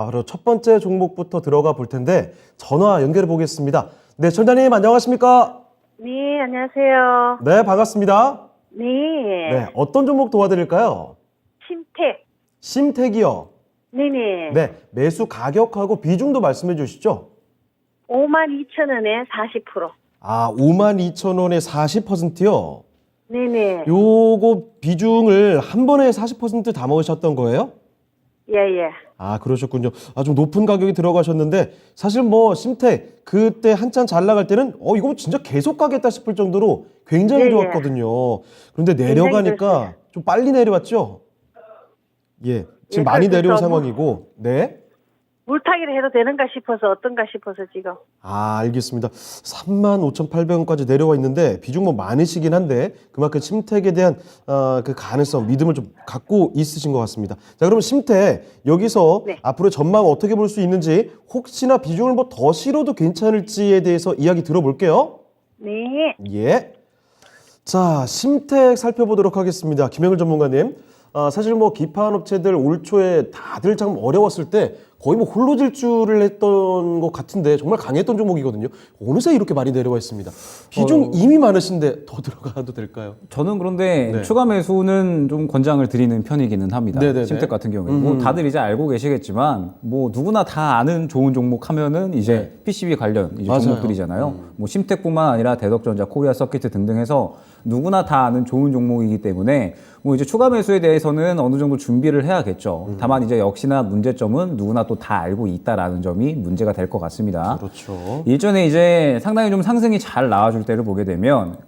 바로 첫 번째 종목부터 들어가 볼 텐데 전화 연결해 보겠습니다. 네, 전장님 안녕하십니까? 네, 안녕하세요. 네, 반갑습니다. 네. 네, 어떤 종목 도와드릴까요? 심택. 심택이요. 네네. 네, 매수 가격하고 비중도 말씀해 주시죠. 52,000원에 40%. 아, 52,000원에 40%요. 네네. 요거 비중을 한 번에 40% 담으셨던 거예요? 예예. 아, 그러셨군요. 아, 좀 높은 가격이 들어가셨는데 사실 뭐 심택 그때 한참 잘 나갈 때는 이거 진짜 계속 가겠다 싶을 정도로 굉장히 예, 좋았거든요. 그런데 굉장히 내려가니까 좋았어요. 좀 빨리 내려왔죠? 예. 지금 예, 많이 그래서 내려온 뭐- 상황이고. 네. 물타기를 해도 되는가 싶어서 어떤가 싶어서 지금. 아, 알겠습니다. 35,800원까지 내려와 있는데 비중 뭐 많으시긴 한데 그만큼 심택에 대한 그 가능성, 믿음을 좀 갖고 있으신 것 같습니다. 자, 그러면 심택 여기서 네. 앞으로 전망 어떻게 볼 수 있는지 혹시나 비중을 뭐 더 실어도 괜찮을지에 대해서 이야기 들어볼게요. 네. 예. 자, 심택 살펴보도록 하겠습니다. 김영일 전문가님. 사실 뭐 기판 업체들 올 초에 다들 참 어려웠을 때 거의 뭐 홀로 질주를 했던 것 같은데 정말 강했던 종목이거든요. 어느새 이렇게 많이 내려와 있습니다. 비중 이미 많으신데 더 들어가도 될까요? 저는 그런데 네. 추가 매수는 좀 권장을 드리는 편이기는 합니다. 네네네. 심택 같은 경우에 뭐 다들 이제 알고 계시겠지만 뭐 누구나 다 아는 좋은 종목 하면은 이제 PCB 관련 이제 맞아요. 종목들이잖아요. 뭐 심택뿐만 아니라 대덕전자, 코리아 서키트 등등 해서 누구나 다 아는 좋은 종목이기 때문에 뭐 이제 추가 매수에 대해서는 어느 정도 준비를 해야겠죠. 다만 이제 역시나 문제점은 누구나 또 다 알고 있다라는 점이 문제가 될 것 같습니다. 그렇죠. 일전에 이제 상당히 좀 상승이 잘 나와줄 때를 보게 되면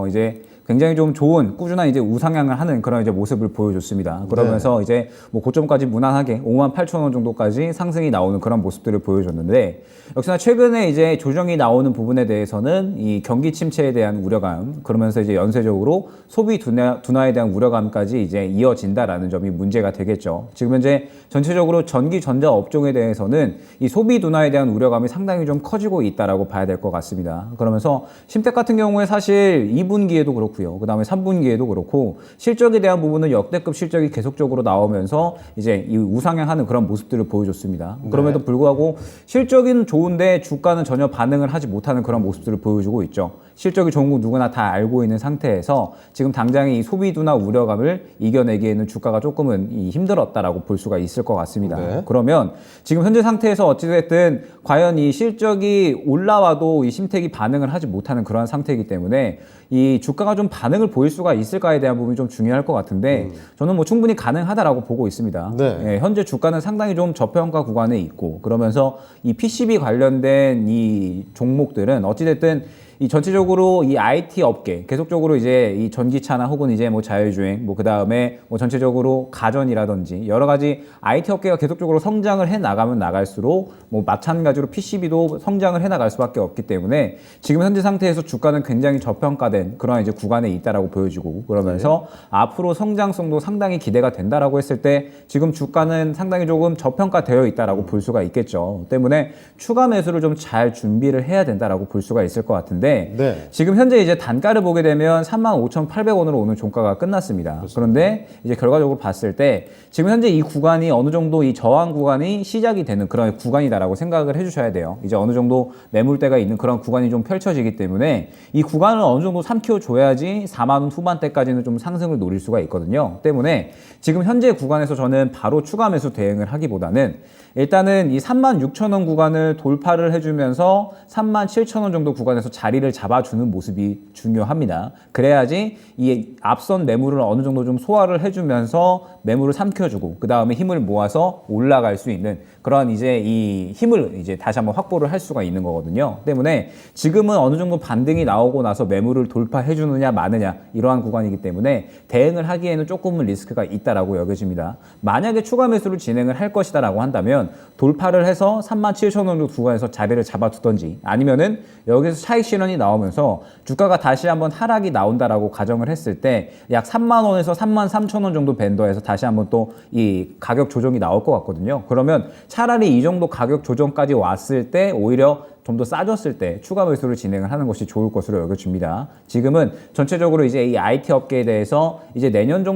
이제 굉장히 좀 좋은 꾸준한 이제 우상향을 하는 그런 이제 모습을 보여줬습니다. 그러면서 이제 뭐 고점까지 무난하게 58,000원 정도까지 상승이 나오는 그런 모습들을 보여줬는데 역시나 최근에 이제 조정이 나오는 부분에 대해서는 이 경기 침체에 대한 우려감 그러면서 이제 연쇄적으로 소비 둔화에 대한 우려감까지 이제 이어진다라는 점이 문제가 되겠죠. 지금 현재 전체적으로 전기 전자 업종에 대해서는 이 소비 둔화에 대한 우려감이 상당히 좀 커지고 있다라고 봐야 될 것 같습니다. 그러면서 심택 같은 경우에 사실 2분기에도 그렇고 그 다음에 3분기에도 그렇고 실적에 대한 부분은 역대급 실적이 계속적으로 나오면서 이제 이 우상향하는 그런 모습들을 보여줬습니다. 그럼에도 불구하고 실적은 좋은데 주가는 전혀 반응을 하지 못하는 그런 모습들을 보여주고 있죠. 실적이 좋은 거 누구나 다 알고 있는 상태에서 지금 당장의 이 소비 둔화 우려감을 이겨내기에는 주가가 조금은 힘들었다라고 볼 수가 있을 것 같습니다. 네. 그러면 지금 현재 상태에서 어찌됐든 과연 이 실적이 올라와도 이 심택이 반응을 하지 못하는 그러한 상태이기 때문에 이 주가가 좀 반응을 보일 수가 있을까에 대한 부분이 좀 중요할 것 같은데 저는 뭐 충분히 가능하다라고 보고 있습니다. 네. 예, 현재 주가는 상당히 좀 저평가 구간에 있고 그러면서 이 PCB 관련된 이 종목들은 어찌됐든 이 전체적으로 이 IT 업계 계속적으로 이제 이 전기차나 혹은 이제 뭐 자율주행 뭐 그다음에 뭐 전체적으로 가전이라든지 여러 가지 IT 업계가 계속적으로 성장을 해 나가면 나갈수록 뭐 마찬가지로 PCB도 성장을 해 나갈 수밖에 없기 때문에 지금 현재 상태에서 주가는 굉장히 저평가된 그런 이제 구간에 있다라고 보여지고 그러면서 앞으로 성장성도 상당히 기대가 된다라고 했을 때 지금 주가는 상당히 조금 저평가되어 있다라고 볼 수가 있겠죠. 때문에 추가 매수를 좀 잘 준비를 해야 된다라고 볼 수가 있을 것 같은데 네. 지금 현재 이제 단가를 보게 되면 35,800원으로 오늘 종가가 끝났습니다. 그런데 이제 결과적으로 봤을 때 지금 현재 이 구간이 어느 정도 이 저항 구간이 시작이 되는 그런 구간이다라고 생각을 해주셔야 돼요. 이제 어느 정도 매물대가 있는 그런 구간이 좀 펼쳐지기 때문에 이 구간을 어느 정도 삼켜줘야지 4만 원 후반대까지는 좀 상승을 노릴 수가 있거든요. 때문에 지금 현재 구간에서 저는 바로 추가 매수 대응을 하기보다는 일단은 이 36,000원 구간을 돌파를 해주면서 37,000원 정도 구간에서 자리를 잡아주는 모습이 중요합니다. 그래야지 이 앞선 매물을 어느 정도 좀 소화를 해주면서 매물을 삼켜주고 그 다음에 힘을 모아서 올라갈 수 있는 그런 이제 이 힘을 이제 다시 한번 확보를 할 수가 있는 거거든요. 때문에 지금은 어느 정도 반등이 나오고 나서 매물을 돌파해 주느냐 마느냐 이러한 구간이기 때문에 대응을 하기에는 조금은 리스크가 있다라고 여겨집니다. 만약에 추가 매수를 진행을 할 것이다라고 한다면 돌파를 해서 37,000원 정도 구간에서 자리를 잡아두던지 아니면은 여기서 차익 실현이 나오면서 주가가 다시 한번 하락이 나온다라고 가정을 했을 때 약 3만 원에서 33,000원 정도 밴더에서 다시 한번 또 이 가격 조정이 나올 것 같거든요. 그러면 차라리 이 정도 가격 조정까지 왔을 때 오히려 좀 더 싸졌을 때 추가 매수를 진행을 하는 것이 좋을 것으로 여겨집니다. 지금은 전체적으로 이제 이 IT 업계에 대해서 이제 내년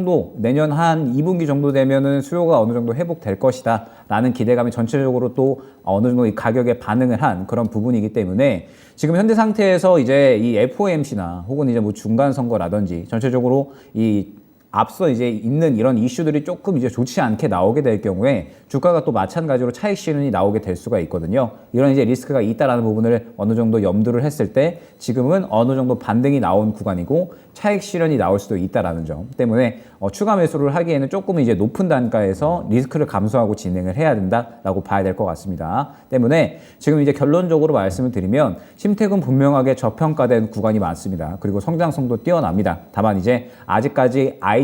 한 2분기 정도 되면은 수요가 어느 정도 회복될 것이다 라는 기대감이 전체적으로 또 어느 정도 이 가격에 반응을 한 그런 부분이기 때문에 지금 현재 상태에서 이제 이 FOMC나 혹은 이제 뭐 중간 선거라든지 전체적으로 이 앞서 이제 있는 이런 이슈들이 조금 이제 좋지 않게 나오게 될 경우에 주가가 또 마찬가지로 차익 실현이 나오게 될 수가 있거든요. 이런 이제 리스크가 있다라는 부분을 어느 정도 염두를 했을 때 지금은 어느 정도 반등이 나온 구간이고 차익 실현이 나올 수도 있다라는 점 때문에 추가 매수를 하기에는 조금 이제 높은 단가에서 리스크를 감소하고 진행을 해야 된다라고 봐야 될 것 같습니다. 때문에 지금 이제 결론적으로 말씀을 드리면 심택은 분명하게 저평가된 구간이 많습니다. 그리고 성장성도 뛰어납니다. 다만 이제 아직까지 IT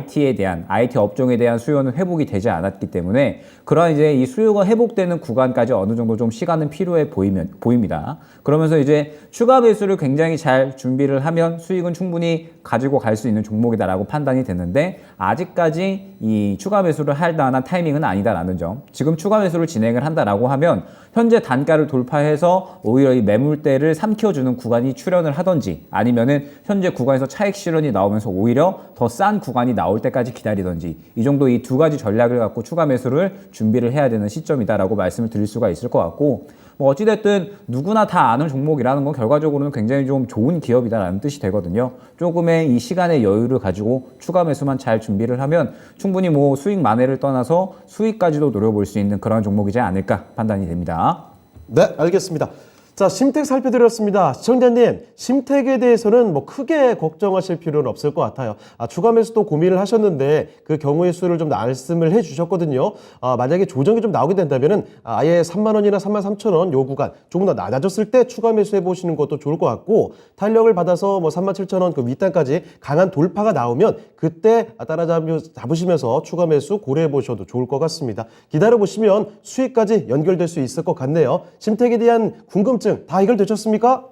업종에 대한 수요는 회복이 되지 않았기 때문에 그러한 이제 이 수요가 회복되는 구간까지 어느 정도 좀 시간은 필요해 보입니다. 그러면서 이제 추가 매수를 굉장히 잘 준비를 하면 수익은 충분히 가지고 갈 수 있는 종목이다라고 판단이 됐는데 아직까지 이 추가 매수를 할 만한 타이밍은 아니다라는 점. 지금 추가 매수를 진행을 한다라고 하면 현재 단가를 돌파해서 오히려 이 매물대를 삼켜주는 구간이 출현을 하던지 아니면은 현재 구간에서 차익 실현이 나오면서 오히려 더 싼 구간이 나올 때까지 기다리던지 이 정도 이 두 가지 전략을 갖고 추가 매수를 준비를 해야 되는 시점이다라고 말씀을 드릴 수가 있을 것 같고 뭐 어찌됐든 누구나 다 아는 종목이라는 건 결과적으로는 굉장히 좀 좋은 기업이다라는 뜻이 되거든요. 조금의 이 시간의 여유를 가지고 추가 매수만 잘 준비를 하면 충분히 뭐 수익 만회를 떠나서 수익까지도 노려볼 수 있는 그런 종목이지 않을까 판단이 됩니다. 네, 알겠습니다. 자, 심택 살펴드렸습니다. 시청자님, 심택에 대해서는 뭐 크게 걱정하실 필요는 없을 것 같아요. 추가 매수도 고민을 하셨는데 그 경우의 수를 좀 말씀을 해주셨거든요. 만약에 조정이 좀 나오게 된다면은 아예 3만 원이나 3만 3천 원 요 구간 조금 더 낮아졌을 때 추가 매수해 보시는 것도 좋을 것 같고 탄력을 받아서 뭐 3만 7천 원 그 윗단까지 강한 돌파가 나오면 그때 따라잡으시면서 추가 매수 고려해 보셔도 좋을 것 같습니다. 기다려 보시면 수익까지 연결될 수 있을 것 같네요. 심택에 대한 궁금증 다 해결되셨습니까?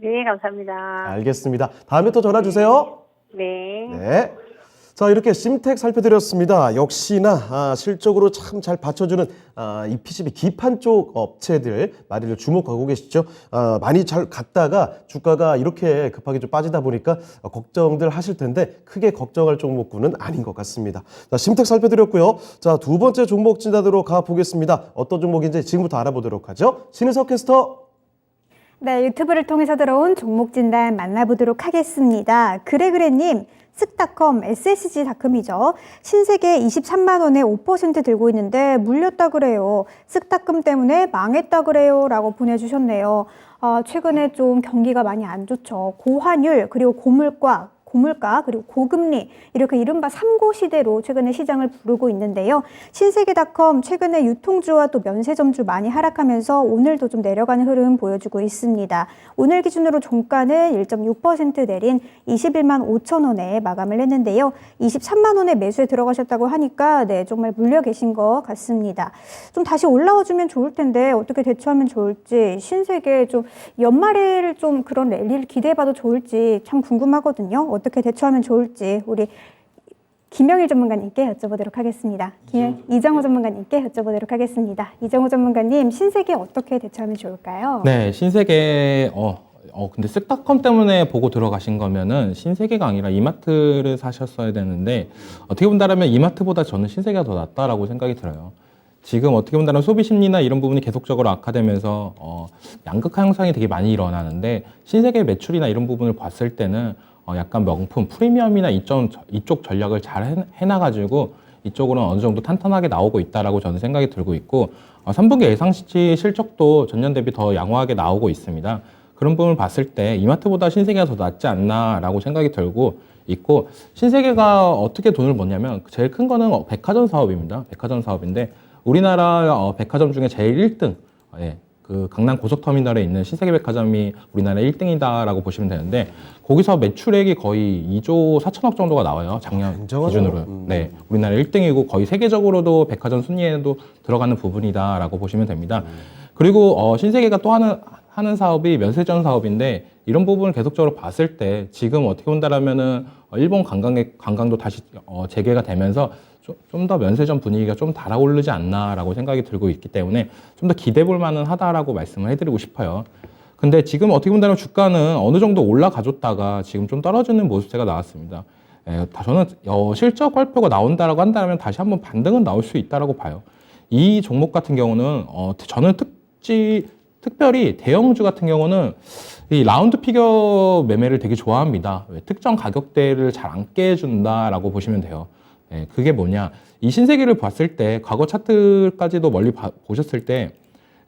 네, 감사합니다. 알겠습니다. 다음에 또 전화 주세요. 네. 네. 자, 이렇게 심택 살펴드렸습니다. 역시나 실적으로 참 잘 받쳐주는 이 PCB 기판 쪽 업체들 많이들 주목하고 계시죠. 많이 잘 갔다가 주가가 이렇게 급하게 좀 빠지다 보니까 걱정들 하실 텐데 크게 걱정할 종목군은 아닌 것 같습니다. 자, 심택 살펴드렸고요. 자, 두 번째 종목 진단으로 가보겠습니다. 어떤 종목인지 지금부터 알아보도록 하죠. 신은석 캐스터. 네, 유튜브를 통해서 들어온 종목 진단 만나보도록 하겠습니다. 그래그래님, 쓱닷컴, SSG닷컴이죠. 신세계 23만 원에 5% 들고 있는데 물렸다 그래요. 쓱닷컴 때문에 망했다 그래요. 라고 보내주셨네요. 최근에 좀 경기가 많이 안 좋죠. 고환율, 그리고 고물가, 그리고 고금리 이렇게 이른바 3고 시대로 최근에 시장을 부르고 있는데요. 신세계닷컴 최근에 유통주와 또 면세점주 많이 하락하면서 오늘도 좀 내려가는 흐름 보여주고 있습니다. 오늘 기준으로 종가는 1.6% 내린 21만 5천 원에 마감을 했는데요. 23만 원에 매수에 들어가셨다고 하니까 네, 정말 물려 계신 것 같습니다. 좀 다시 올라와주면 좋을 텐데 어떻게 대처하면 좋을지 신세계 좀 연말에를 좀 그런 랠리를 기대해봐도 좋을지 참 궁금하거든요. 어떻게 대처하면 좋을지 우리 김영일 전문가님께 여쭤보도록 하겠습니다. 이정호 전문가님께 여쭤보도록 하겠습니다. 이정호 전문가님, 신세계 어떻게 대처하면 좋을까요? 네, 신세계 근데 쓱닷컴 때문에 보고 들어가신 거면은 신세계가 아니라 이마트를 사셨어야 되는데 어떻게 본다면 이마트보다 저는 신세계가 더 낫다라고 생각이 들어요. 지금 어떻게 본다면 소비 심리나 이런 부분이 계속적으로 악화되면서 양극화 현상이 되게 많이 일어나는데 신세계 매출이나 이런 부분을 봤을 때는 약간 명품, 프리미엄이나 이쪽 전략을 잘 해놔가지고 이쪽으로는 어느 정도 탄탄하게 나오고 있다라고 저는 생각이 들고 있고 3분기 예상치 실적도 전년 대비 더 양호하게 나오고 있습니다. 그런 부분을 봤을 때 이마트보다 신세계가 더 낫지 않나라고 생각이 들고 있고 신세계가 어떻게 돈을 버냐면 제일 큰 거는 백화점 사업입니다. 백화점 사업인데 우리나라 백화점 중에 제일 1등 그 강남 고속터미널에 있는 신세계백화점이 우리나라 1등이다라고 보시면 되는데 거기서 매출액이 거의 2조 4천억 정도가 나와요. 작년 기준으로. 네, 우리나라 1등이고 거의 세계적으로도 백화점 순위에도 들어가는 부분이다라고 보시면 됩니다. 그리고 신세계가 또 하는 사업이 면세점 사업인데 이런 부분을 계속적으로 봤을 때 지금 어떻게 본다라면은 일본 관광도 다시 재개가 되면서 좀 더 면세점 분위기가 좀 달아오르지 않나라고 생각이 들고 있기 때문에 좀 더 기대해 볼 만은 하다라고 말씀을 해드리고 싶어요. 근데 지금 어떻게 본다면 주가는 어느 정도 올라가줬다가 지금 좀 떨어지는 모습세가 나왔습니다. 저는 실적 발표가 나온다라고 한다면 다시 한번 반등은 나올 수 있다라고 봐요. 이 종목 같은 경우는 저는 특별히 대형주 같은 경우는 이 라운드 피겨 매매를 되게 좋아합니다. 특정 가격대를 잘 안 깨준다라고 보시면 돼요. 그게 뭐냐? 이 신세계를 봤을 때 과거 차트까지도 멀리 보셨을 때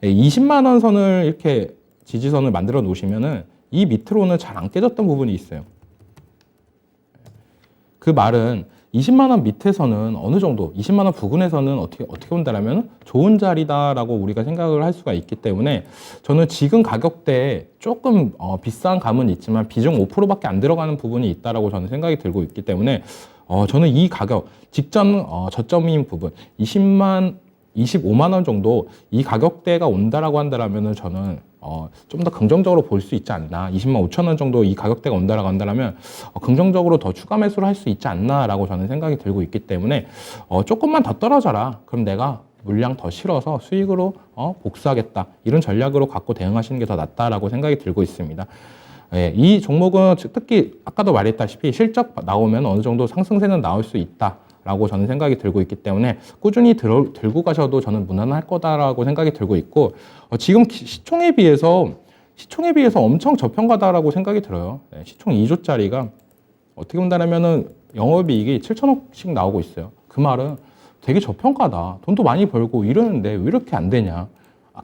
20만 원 선을 이렇게 지지선을 만들어 놓으시면은 이 밑으로는 잘 안 깨졌던 부분이 있어요. 그 말은 20만 원 밑에서는 어느 정도, 20만 원 부근에서는 어떻게 본다라면 좋은 자리다라고 우리가 생각을 할 수가 있기 때문에 저는 지금 가격대에 조금 비싼 감은 있지만 비중 5%밖에 안 들어가는 부분이 있다라고 저는 생각이 들고 있기 때문에 저는 이 가격 직전 저점인 부분 25만 원 정도 이 가격대가 온다라고 한다라면은 저는 좀 더 긍정적으로 볼 수 있지 않나. 20만 5천 원 정도 이 가격대가 온다라고 한다면 긍정적으로 더 추가 매수를 할 수 있지 않나라고 저는 생각이 들고 있기 때문에 조금만 더 떨어져라. 그럼 내가 물량 더 실어서 수익으로 복수하겠다. 이런 전략으로 갖고 대응하시는 게 더 낫다라고 생각이 들고 있습니다. 이 종목은 특히 아까도 말했다시피 실적 나오면 어느 정도 상승세는 나올 수 있다라고 저는 생각이 들고 있기 때문에 꾸준히 들고 가셔도 저는 무난할 거다라고 생각이 들고 있고 지금 시총에 비해서 엄청 저평가다라고 생각이 들어요. 시총 2조짜리가 어떻게 본다면은 영업이익이 7천억씩 나오고 있어요. 그 말은 되게 저평가다. 돈도 많이 벌고 이러는데 왜 이렇게 안 되냐.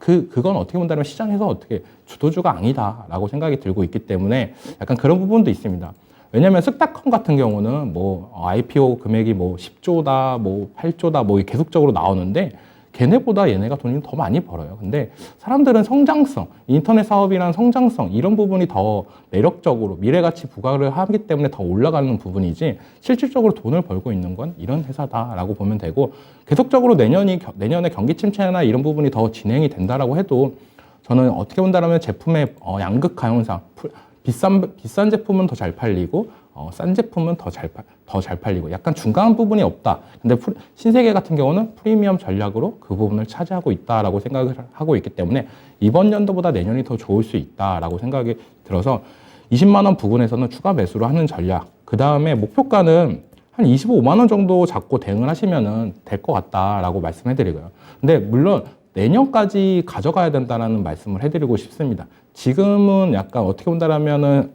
그건 어떻게 본다면 시장에서 어떻게 주도주가 아니다라고 생각이 들고 있기 때문에 약간 그런 부분도 있습니다. 왜냐하면 쓱닷컴 같은 경우는 뭐 IPO 금액이 뭐 10조다, 뭐 8조다, 뭐 계속적으로 나오는데 걔네보다 얘네가 돈이 더 많이 벌어요. 근데 사람들은 성장성, 인터넷 사업이란 성장성 이런 부분이 더 매력적으로 미래가치 부과를 하기 때문에 더 올라가는 부분이지 실질적으로 돈을 벌고 있는 건 이런 회사다라고 보면 되고 계속적으로 내년에 경기 침체나 이런 부분이 더 진행이 된다라고 해도 저는 어떻게 본다면 제품의 양극 가용상 비싼 제품은 더 잘 팔리고 싼 제품은 더 잘 팔리고 약간 중간 부분이 없다. 근데 신세계 같은 경우는 프리미엄 전략으로 그 부분을 차지하고 있다라고 생각을 하고 있기 때문에 이번 연도보다 내년이 더 좋을 수 있다라고 생각이 들어서 20만 원 부근에서는 추가 매수를 하는 전략. 그 다음에 목표가는 한 25만 원 정도 잡고 대응을 하시면은 될 것 같다라고 말씀해드리고요. 근데 물론 내년까지 가져가야 된다는 말씀을 해드리고 싶습니다. 지금은 약간 어떻게 본다라면은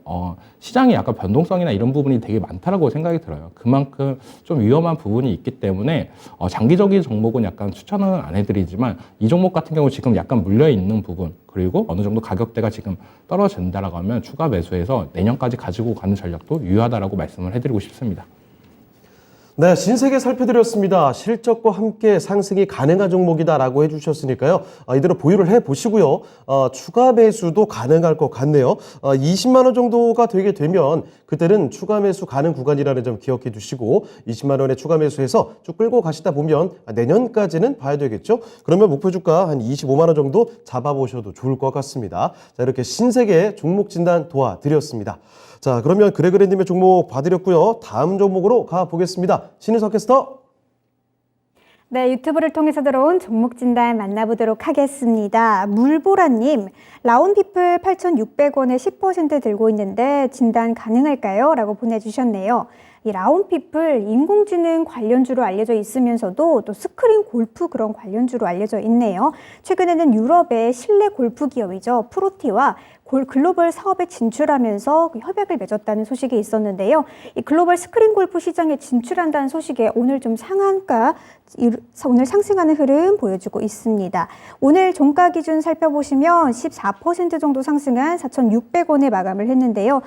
시장이 약간 변동성이나 이런 부분이 되게 많다라고 생각이 들어요. 그만큼 좀 위험한 부분이 있기 때문에 장기적인 종목은 약간 추천은 안 해드리지만 이 종목 같은 경우 지금 약간 물려 있는 부분 그리고 어느 정도 가격대가 지금 떨어진다라고 하면 추가 매수해서 내년까지 가지고 가는 전략도 유효하다라고 말씀을 해드리고 싶습니다. 네, 신세계 살펴드렸습니다. 실적과 함께 상승이 가능한 종목이다라고 해주셨으니까요. 이대로 보유를 해보시고요. 추가 매수도 가능할 것 같네요. 20만 원 정도가 되게 되면 그때는 추가 매수 가능 구간이라는 점 기억해 두시고 20만 원에 추가 매수해서 쭉 끌고 가시다 보면 내년까지는 봐야 되겠죠. 그러면 목표 주가 한 25만 원 정도 잡아보셔도 좋을 것 같습니다. 자, 이렇게 신세계 종목 진단 도와드렸습니다. 자, 그러면 그래그래님의 종목 봐드렸고요. 다음 종목으로 가보겠습니다. 신윤석 캐스터. 네, 유튜브를 통해서 들어온 종목 진단 만나보도록 하겠습니다. 물보라님, 라온피플 8,600원에 10% 들고 있는데 진단 가능할까요? 라고 보내주셨네요. 이 라온피플 인공지능 관련주로 알려져 있으면서도 또 스크린 골프 그런 관련주로 알려져 있네요. 최근에는 유럽의 실내 골프 기업이죠. 프로티와 글로벌 사업에 진출하면서 협약을 맺었다는 소식이 있었는데요. 이 글로벌 스크린 골프 시장에 진출한다는 소식에 오늘 좀 오늘 상승하는 흐름 보여주고 있습니다. 오늘 종가 기준 살펴보시면 14% 정도 상승한 4,600원에 마감을 했는데요.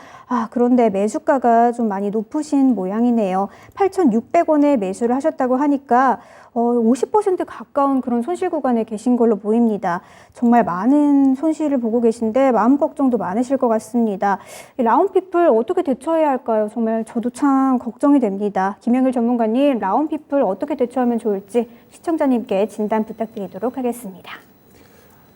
그런데 매수가가 좀 많이 높으신 모양이네요. 8,600원에 매수를 하셨다고 하니까 50% 가까운 그런 손실 구간에 계신 걸로 보입니다. 정말 많은 손실을 보고 계신데 마음 걱정도 많으실 것 같습니다. 라온피플 어떻게 대처해야 할까요? 정말 저도 참 걱정이 됩니다. 김영일 전문가님, 라온피플 어떻게 대처하면 좋을지 시청자님께 진단 부탁드리도록 하겠습니다.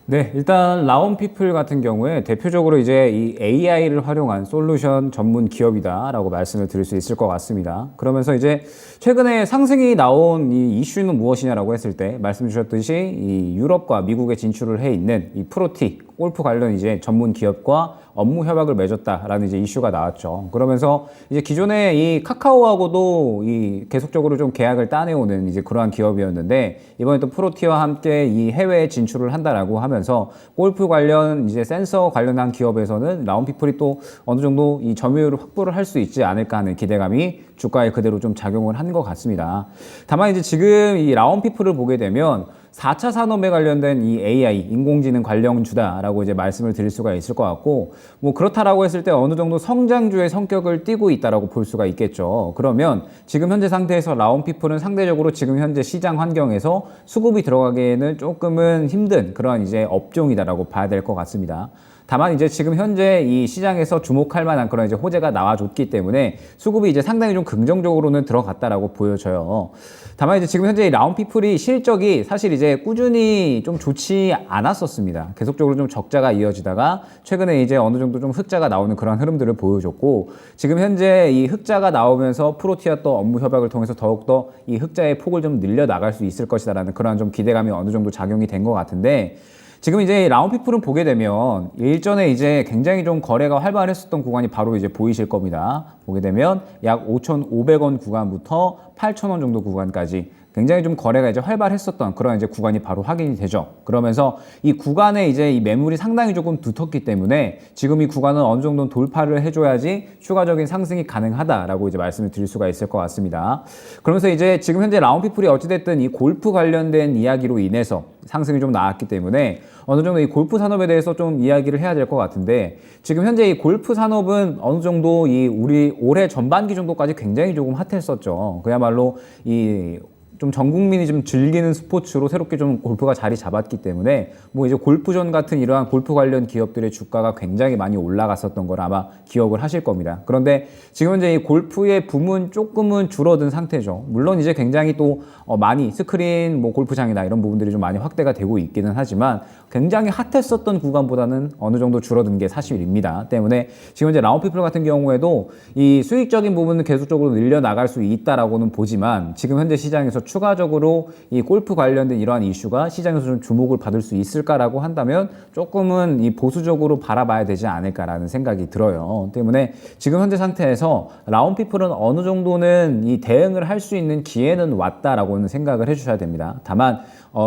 네, 일단 라온피플 같은 경우에 대표적으로 이제 이 AI를 활용한 솔루션 전문 기업이다라고 말씀을 드릴 수 있을 것 같습니다. 그러면서 이제 최근에 상승이 나온 이 이슈는 무엇이냐라고 했을 때 말씀 주셨듯이 이 유럽과 미국에 진출을 해 있는 이 프로티 골프 관련 이제 전문 기업과 업무 협약을 맺었다라는 이제 이슈가 나왔죠. 그러면서 이제 기존에 이 카카오하고도 이 계속적으로 좀 계약을 따내오는 이제 그러한 기업이었는데 이번에 또 프로티와 함께 이 해외에 진출을 한다라고 하면서 골프 관련 이제 센서 관련한 기업에서는 라운피플이 또 어느 정도 이 점유율을 확보를 할 수 있지 않을까 하는 기대감이 주가에 그대로 좀 작용을 한 것 같습니다. 다만 이제 지금 이 라운피플을 보게 되면 4차 산업에 관련된 이 AI, 인공지능 관련주다라고 이제 말씀을 드릴 수가 있을 것 같고, 뭐 그렇다라고 했을 때 어느 정도 성장주의 성격을 띠고 있다라고 볼 수가 있겠죠. 그러면 지금 현재 상태에서 라운피플은 상대적으로 지금 현재 시장 환경에서 수급이 들어가기에는 조금은 힘든 그런 이제 업종이다라고 봐야 될 것 같습니다. 다만 이제 지금 현재 이 시장에서 주목할 만한 그런 이제 호재가 나와줬기 때문에 수급이 이제 상당히 좀 긍정적으로는 들어갔다라고 보여져요. 다만 이제 지금 현재 이 라운피플이 실적이 사실 이제 꾸준히 좀 좋지 않았었습니다. 계속적으로 좀 적자가 이어지다가 최근에 이제 어느 정도 좀 흑자가 나오는 그런 흐름들을 보여줬고, 지금 현재 이 흑자가 나오면서 프로티와 또 업무 협약을 통해서 더욱더 이 흑자의 폭을 좀 늘려 나갈 수 있을 것이다라는 그런 좀 기대감이 어느 정도 작용이 된 것 같은데, 지금 이제 라운피플은 보게 되면 일전에 이제 굉장히 좀 거래가 활발했었던 구간이 바로 이제 보이실 겁니다. 보게 되면 약 5,500원 구간부터 8,000원 정도 구간까지 굉장히 좀 거래가 이제 활발했었던 그런 이제 구간이 바로 확인이 되죠. 그러면서 이 구간에 이제 이 매물이 상당히 조금 두텁기 때문에 지금 이 구간은 어느 정도 돌파를 해줘야지 추가적인 상승이 가능하다라고 이제 말씀을 드릴 수가 있을 것 같습니다. 그러면서 이제 지금 현재 라운피플이 어찌됐든 이 골프 관련된 이야기로 인해서 상승이 좀 나왔기 때문에 어느 정도 이 골프 산업에 대해서 좀 이야기를 해야 될 것 같은데, 지금 현재 이 골프 산업은 어느 정도 이 우리 올해 전반기 정도까지 굉장히 조금 핫했었죠. 그야말로 이 좀 전 국민이 좀 즐기는 스포츠로 새롭게 좀 골프가 자리 잡았기 때문에 뭐 이제 골프전 같은 이러한 골프 관련 기업들의 주가가 굉장히 많이 올라갔었던 걸 아마 기억을 하실 겁니다. 그런데 지금 현재 이 골프의 붐은 조금은 줄어든 상태죠. 물론 이제 굉장히 또 많이 스크린 뭐 골프장이나 이런 부분들이 좀 많이 확대가 되고 있기는 하지만 굉장히 핫했었던 구간보다는 어느 정도 줄어든 게 사실입니다. 때문에 지금 현재 라운피플 같은 경우에도 이 수익적인 부분은 계속적으로 늘려 나갈 수 있다라고는 보지만, 지금 현재 시장에서 추가적으로 이 골프 관련된 이러한 이슈가 시장에서 좀 주목을 받을 수 있을까라고 한다면 조금은 이 보수적으로 바라봐야 되지 않을까라는 생각이 들어요. 때문에 지금 현재 상태에서 라운피플은 어느 정도는 이 대응을 할 수 있는 기회는 왔다라고는 생각을 해주셔야 됩니다. 다만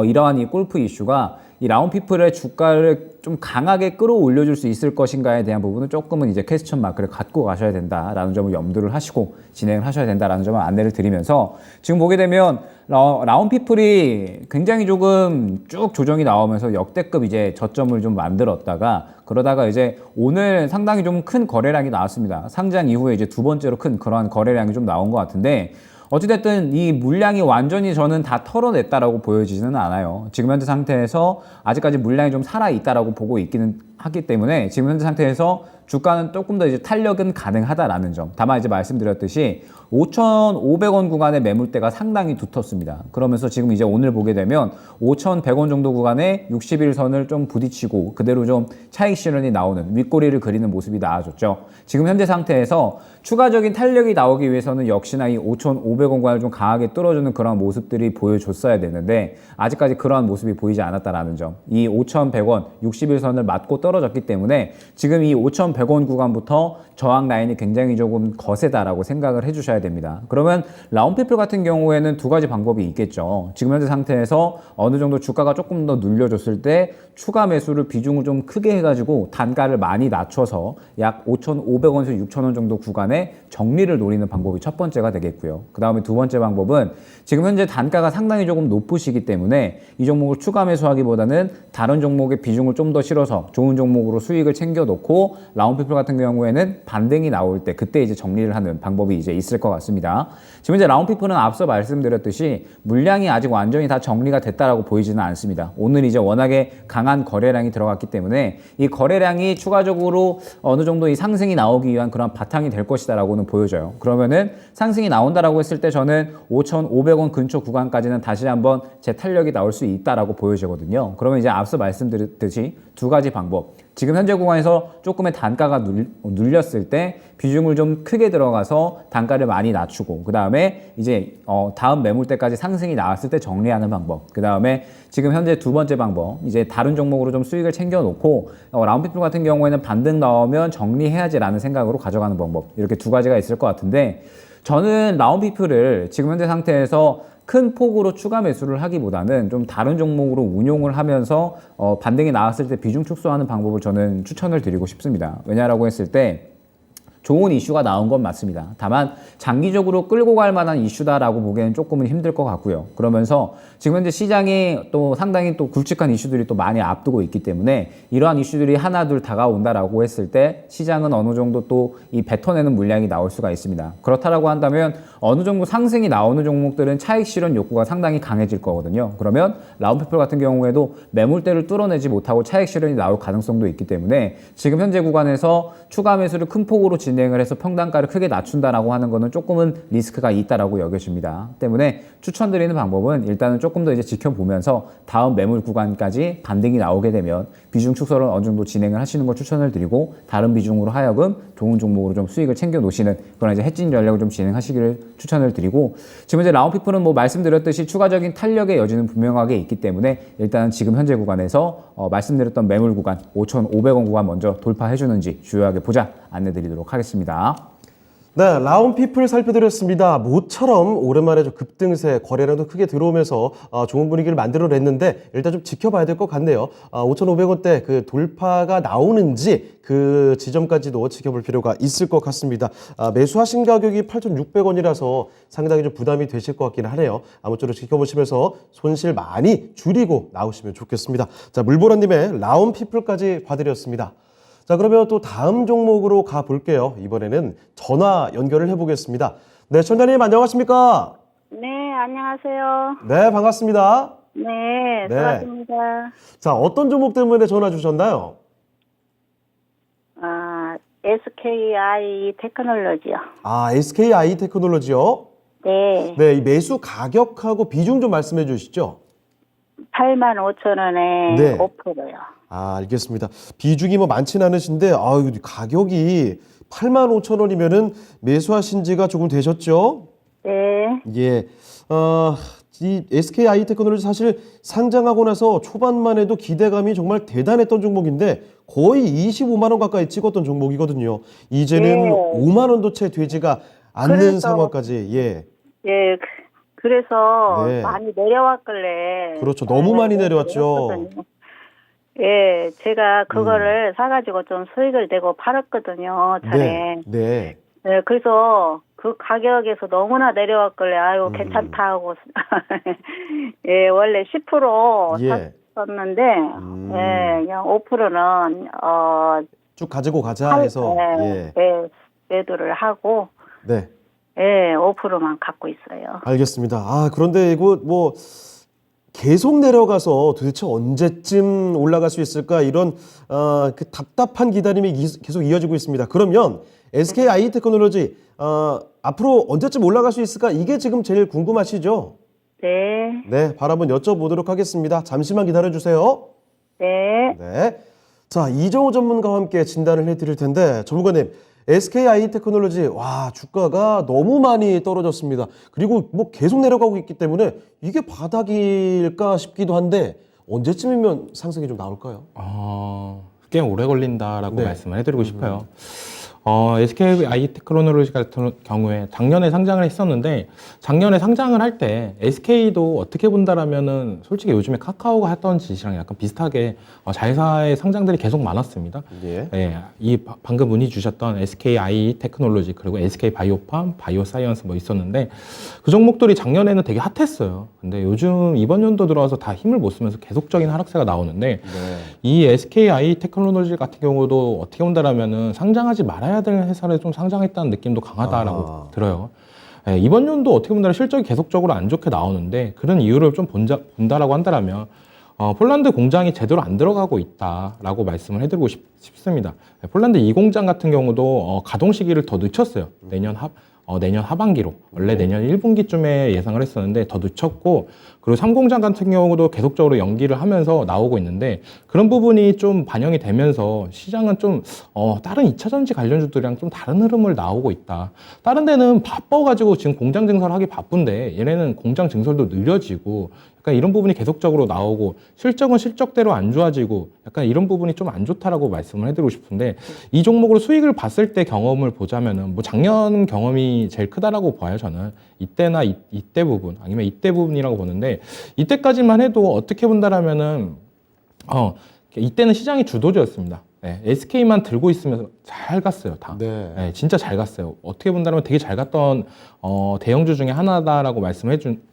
이러한 이 골프 이슈가 이 라운피플의 주가를 좀 강하게 끌어올려줄 수 있을 것인가에 대한 부분은 조금은 이제 퀘스천 마크를 갖고 가셔야 된다라는 점을 염두를 하시고 진행을 하셔야 된다라는 점을 안내를 드리면서, 지금 보게 되면 라운피플이 굉장히 조금 쭉 조정이 나오면서 역대급 이제 저점을 좀 만들었다가 그러다가 이제 오늘 상당히 좀 큰 거래량이 나왔습니다. 상장 이후에 이제 두 번째로 큰 그러한 거래량이 좀 나온 것 같은데, 어찌됐든 이 물량이 완전히 저는 다 털어냈다라고 보여지지는 않아요. 지금 현재 상태에서 아직까지 물량이 좀 살아있다라고 보고 있기는 하기 때문에 지금 현재 상태에서 주가는 조금 더 이제 탄력은 가능하다라는 점. 다만 이제 말씀드렸듯이 5,500원 구간의 매물대가 상당히 두텁습니다. 그러면서 지금 이제 오늘 보게 되면 5,100원 정도 구간에 60일선을 좀 부딪히고 그대로 좀 차익 실현이 나오는 윗꼬리를 그리는 모습이 나와줬죠. 지금 현재 상태에서 추가적인 탄력이 나오기 위해서는 역시나 이 5,500원 구간을 좀 강하게 뚫어주는 그런 모습들이 보여줬어야 되는데 아직까지 그러한 모습이 보이지 않았다라는 점. 이 5,100원 60일선을 맞고 떨어졌기 때문에 지금 이 5,100원 구간부터 저항 라인이 굉장히 조금 거세다라고 생각을 해주셔야 됩니다. 그러면 라운피플 같은 경우에는 두 가지 방법이 있겠죠. 지금 현재 상태에서 어느 정도 주가가 조금 더 눌려줬을 때 추가 매수를 비중을 좀 크게 해가지고 단가를 많이 낮춰서 약 5,500원에서 6,000원 정도 구간에 정리를 노리는 방법이 첫 번째가 되겠고요. 그 다음에 두 번째 방법은 지금 현재 단가가 상당히 조금 높으시기 때문에 이 종목을 추가 매수하기보다는 다른 종목의 비중을 좀 더 실어서 좋은 종목으로 수익을 챙겨 놓고 라운피플 같은 경우에는 반등이 나올 때 그때 이제 정리를 하는 방법이 이제 있을 것 같습니다. 지금 이제 라운피플은 앞서 말씀드렸듯이 물량이 아직 완전히 다 정리가 됐다라고 보이지는 않습니다. 오늘 이제 워낙에 강한 거래량이 들어갔기 때문에 이 거래량이 추가적으로 어느 정도 이 상승이 나오기 위한 그런 바탕이 될 것이다라고는 보여져요. 그러면은 상승이 나온다라고 했을 때 저는 5,500원 근처 구간까지는 다시 한번 재 탄력이 나올 수 있다라고 보여지거든요. 그러면 이제 앞서 말씀드렸듯이 두 가지 방법. 있고 지금 현재 구간에서 조금의 단가가 눌렸을 때 비중을 좀 크게 들어가서 단가를 많이 낮추고 그 다음에 이제 다음 매물대까지 상승이 나왔을 때 정리하는 방법. 그 다음에 지금 현재 두 번째 방법 이제 다른 종목으로 좀 수익을 챙겨놓고 라운드피플 같은 경우에는 반등 나오면 정리해야지라는 생각으로 가져가는 방법. 이렇게 두 가지가 있을 것 같은데 저는 라운드피플을 지금 현재 상태에서 큰 폭으로 추가 매수를 하기보다는 좀 다른 종목으로 운용을 하면서 반등이 나왔을 때 비중 축소하는 방법을 저는 추천을 드리고 싶습니다. 왜냐라고 했을 때 좋은 이슈가 나온 건 맞습니다. 다만 장기적으로 끌고 갈 만한 이슈다라고 보기에는 조금은 힘들 것 같고요. 그러면서 지금 현재 시장이 또 상당히 또 굵직한 이슈들이 또 많이 앞두고 있기 때문에 이러한 이슈들이 하나 둘 다가온다라고 했을 때 시장은 어느 정도 또 이 뱉어내는 물량이 나올 수가 있습니다. 그렇다라고 한다면 어느 정도 상승이 나오는 종목들은 차익 실현 욕구가 상당히 강해질 거거든요. 그러면 라운드피플 같은 경우에도 매물대를 뚫어내지 못하고 차익 실현이 나올 가능성도 있기 때문에 지금 현재 구간에서 추가 매수를 큰 폭으로 진행을 해서 평단가를 크게 낮춘다라고 하는 거는 조금은 리스크가 있다라고 여겨집니다. 때문에 추천드리는 방법은 일단은 조금 더 이제 지켜보면서 다음 매물 구간까지 반등이 나오게 되면 비중 축소를 어느 정도 진행을 하시는 걸 추천을 드리고 다른 비중으로 하여금 좋은 종목으로 좀 수익을 챙겨 놓으시는 그런 이제 해진 전략을 좀 진행하시기를 추천을 드리고 지금 이제 라운드피플은 뭐 말씀드렸듯이 추가적인 탄력의 여지는 분명하게 있기 때문에 일단 지금 현재 구간에서 말씀드렸던 매물 구간 5,500원 구간 먼저 돌파해 주는지 주요하게 보자 안내드리도록 하겠습니다. 네, 라운드피플 살펴드렸습니다. 모처럼 오랜만에 좀 급등세, 거래량도 크게 들어오면서 좋은 분위기를 만들어냈는데 일단 좀 지켜봐야 될 것 같네요. 5,500원대 그 돌파가 나오는지 그 지점까지도 지켜볼 필요가 있을 것 같습니다. 매수하신 가격이 8,600원이라서 상당히 좀 부담이 되실 것 같긴 하네요. 아무쪼록 지켜보시면서 손실 많이 줄이고 나오시면 좋겠습니다. 자, 물보라님의 라운드피플까지 봐드렸습니다. 자, 그러면 또 다음 종목으로 가볼게요. 이번에는 전화 연결을 해보겠습니다. 네, 천장님 안녕하십니까? 네, 안녕하세요. 네, 반갑습니다. 네, 네. 반갑습니다. 자, 어떤 종목 때문에 전화 주셨나요? SKI 테크놀로지요. SKI 테크놀로지요? 네, 네, 이 매수 가격하고 비중 좀 말씀해 주시죠. 85,000원에 네. 5%요. 알겠습니다. 비중이 뭐 많진 않으신데, 가격이 85,000원이면은 매수하신 지가 조금 되셨죠? 네, 예. 이 SKI 테크놀로지 사실 상장하고 나서 초반만 해도 기대감이 정말 대단했던 종목인데 거의 25만 원 가까이 찍었던 종목이거든요. 이제는 네. 5만 원도 채 되지가 않는 그래서- 상황까지. 예. 예, 그래서 네. 많이 내려왔길래. 그렇죠. 너무 많이 내려왔죠. 내렸거든요. 예, 제가 그거를 사가지고 좀 수익을 내고 팔았거든요, 전에. 네. 네. 네, 그래서 그 가격에서 너무나 내려왔길래 아유 괜찮다 하고 예, 원래 10% 예. 샀었는데 예, 그냥 5%는 쭉 가지고 가자 해서. 예. 매도를 하고 네. 예, 5%만 갖고 있어요. 알겠습니다. 그런데 이거 뭐 계속 내려가서 도대체 언제쯤 올라갈 수 있을까 이런 그 답답한 기다림이 계속 이어지고 있습니다. 그러면 SKI 테크놀로지 앞으로 언제쯤 올라갈 수 있을까 이게 지금 제일 궁금하시죠? 네, 네, 바로 한번 여쭤보도록 하겠습니다. 잠시만 기다려 주세요. 네. 네. 자, 이정우 전문가와 함께 진단을 해드릴 텐데 전문가님, SKI 테크놀로지 주가가 너무 많이 떨어졌습니다. 그리고 뭐 계속 내려가고 있기 때문에 이게 바닥일까 싶기도 한데 언제쯤이면 상승이 좀 나올까요? 꽤 오래 걸린다라고 네. 말씀을 해드리고 싶어요. SKI 테크놀로지 같은 경우에 작년에 상장을 했었는데 작년에 상장을 할 때 SK도 어떻게 본다라면은 솔직히 요즘에 카카오가 했던 짓이랑 약간 비슷하게 자회사의 상장들이 계속 많았습니다. 예. 방금 문의 주셨던 SKI 테크놀로지 그리고 SK 바이오팜, 바이오사이언스 뭐 있었는데 그 종목들이 작년에는 되게 핫했어요. 근데 요즘 이번 연도 들어와서 다 힘을 못 쓰면서 계속적인 하락세가 나오는데 이 SKI 테크놀로지 같은 경우도 어떻게 본다라면은 상장하지 말아야 될 회사를 좀 상장했다는 느낌도 강하다라고 들어요. 예, 이번 연도 어떻게 본다면 실적이 계속적으로 안 좋게 나오는데 그런 이유를 좀 본다라고 한다라면 폴란드 공장이 제대로 안 들어가고 있다라고 말씀을 해드리고 싶습니다. 폴란드 이 공장 같은 경우도 가동 시기를 더 늦췄어요. 내년 내년 하반기로 원래 내년 1분기쯤에 예상을 했었는데 더 늦췄고 그리고 3공장 같은 경우도 계속적으로 연기를 하면서 나오고 있는데 그런 부분이 좀 반영이 되면서 시장은 좀 다른 2차 전지 관련주들이랑 좀 다른 흐름을 나오고 있다. 다른 데는 바빠가지고 지금 공장 증설하기 바쁜데 얘네는 공장 증설도 느려지고 약간 이런 부분이 계속적으로 나오고 실적은 실적대로 안 좋아지고 약간 이런 부분이 좀 안 좋다라고 말씀을 해드리고 싶은데 이 종목으로 수익을 봤을 때 경험을 보자면은 뭐 작년 경험이 제일 크다라고 봐요. 저는 이때나 이때 부분 아니면 이때 부분이라고 보는데 이때까지만 해도 어떻게 본다라면은 이때는 시장이 주도주였습니다. 네, SK만 들고 있으면서 잘 갔어요, 다. 네. 네, 진짜 잘 갔어요. 어떻게 본다면 되게 잘 갔던 대형주 중에 하나다라고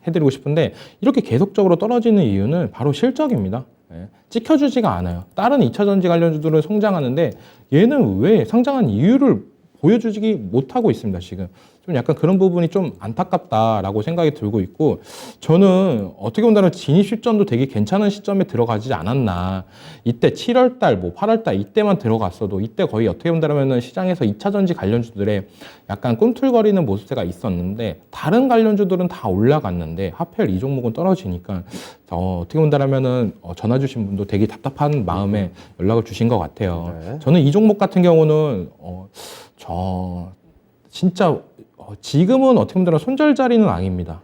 해드리고 싶은데 이렇게 계속적으로 떨어지는 이유는 바로 실적입니다. 네, 찍혀주지가 않아요. 다른 2차 전지 관련주들은 성장하는데 얘는 왜 상장한 이유를 보여주지 못하고 있습니다, 지금. 좀 약간 그런 부분이 좀 안타깝다라고 생각이 들고 있고 저는 어떻게 본다면 진입 시점도 되게 괜찮은 시점에 들어가지 않았나. 이때 7월달, 뭐 8월달 이때만 들어갔어도 이때 거의 어떻게 본다면 시장에서 2차 전지 관련주들의 약간 꿈틀거리는 모습세가 있었는데 다른 관련주들은 다 올라갔는데 하필 이 종목은 떨어지니까 어떻게 본다면은 전화 주신 분도 되게 답답한 마음에 연락을 주신 것 같아요. 네. 저는 이 종목 같은 경우는 진짜 지금은 어떻게 보면 손절자리는 아닙니다.